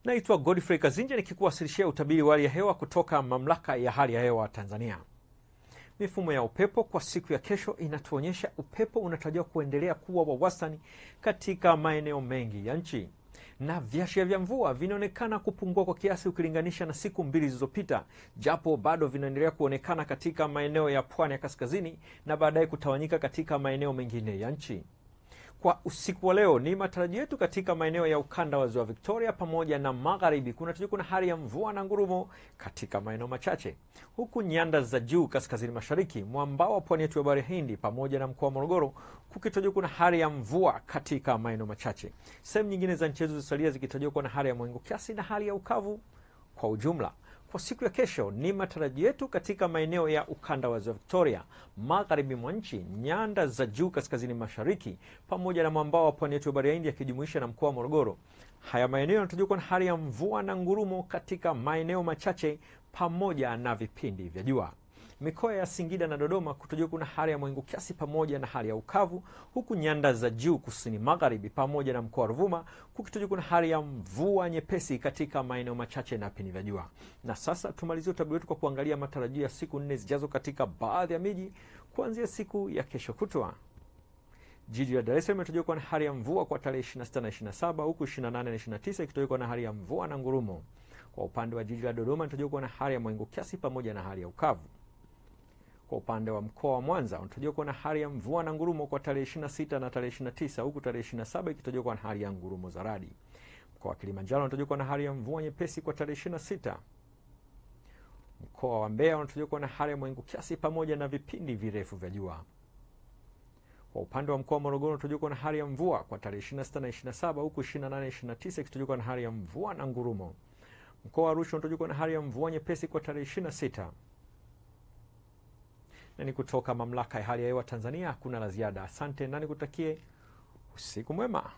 Naitwa Godfrey Kazinja nikikuwasilishia utabiri wa hali ya hewa kutoka Mamlaka ya Hali ya Hewa Tanzania. Mifumo ya upepo kwa siku ya kesho inatuonyesha upepo unatarajiwa kuendelea kuwa wa wastani katika maeneo mengi ya nchi, na viashiria vya mvua vinaonekana kupungua kwa kiasi ukilinganisha na siku mbili zilizopita, japo bado vinaendelea kuonekana katika maeneo ya pwani ya kaskazini na baadaye kutawanyika katika maeneo mengine ya nchi. Kwa usiku wa leo, ni matarajio yetu katika maeneo ya ukanda wa Ziwa Victoria pamoja na magharibi kuna hali ya mvua na ngurumo katika maeneo machache, huku nyanda za juu kaskazini mashariki, mwambao wa pwani yetu ya Bahari Hindi pamoja na mkoa wa Morogoro kukitarajiwa kuna hali ya mvua katika maeneo machache. Sehemu nyingine za nchi yetu zisalia zikitarajiwa kuwa na hali ya mawingu kiasi na hali ya ukavu kwa ujumla. Kwa siku ya kesho, ni matarajio yetu katika maeneo ya ukanda wa Ziwa Victoria, magharibi mwa nchi, nyanda za juu kaskazini mashariki pamoja na mwambao wa pwani yetu ya Bahari Hindi yakijumuisha na mkoa wa Morogoro. Haya maeneo yanatarajiwa kuwa na hali ya mvua na ngurumo katika maeneo machache pamoja na vipindi vya jua. Mikoa ya Singida na Dodoma kutarajiwa kuna hali ya mawingu kiasi pamoja na hali ya ukavu, huku nyanda za juu kusini magharibi pamoja na mkoa wa Ruvuma kukitarajiwa kuna hali ya mvua nyepesi katika maeneo machache na vipindi vya jua. Na sasa tumalizie utabiri wetu kwa kuangalia matarajio ya siku 4 zijazo katika baadhi ya miji kuanzia siku ya kesho kutwa. Jiji la Dar es Salaam inatarajiwa kuwa na hali ya mvua kwa tarehe 26 na 27, huku 28 na 29 ikitarajiwa kuwa na hali ya mvua na ngurumo. Kwa upande wa jiji la Dodoma inatarajiwa kuwa na hali ya mawingu kiasi pamoja na hali ya ukavu. Kwa upande wa mkoa wa Mwanza unatarajiwa kuwa na hali ya mvua na ngurumo kwa tarehe 26 na tarehe 29, huku tarehe 27 ikitarajiwa kuwa na hali ya ngurumo za radi. Mkoa wa Kilimanjaro unatarajiwa kuwa na hali ya mvua nyepesi kwa tarehe 26. Mkoa wa Mbeya unatarajiwa kuwa na hali ya mawingu kiasi pamoja na vipindi virefu vya jua. Kwa upande wa mkoa wa Morogoro unatarajiwa kuwa na hali ya mvua kwa tarehe 26 na 27, huku 28 na 29 ikitarajiwa kuwa na hali ya mvua na ngurumo. Mkoa wa Arusha unatarajiwa kuwa na hali ya mvua nyepesi kwa tarehe 26. Na ni kutoka Mamlaka ya Hali ya Hewa Tanzania, hakuna la ziada. Asante na nikutakie usiku mwema.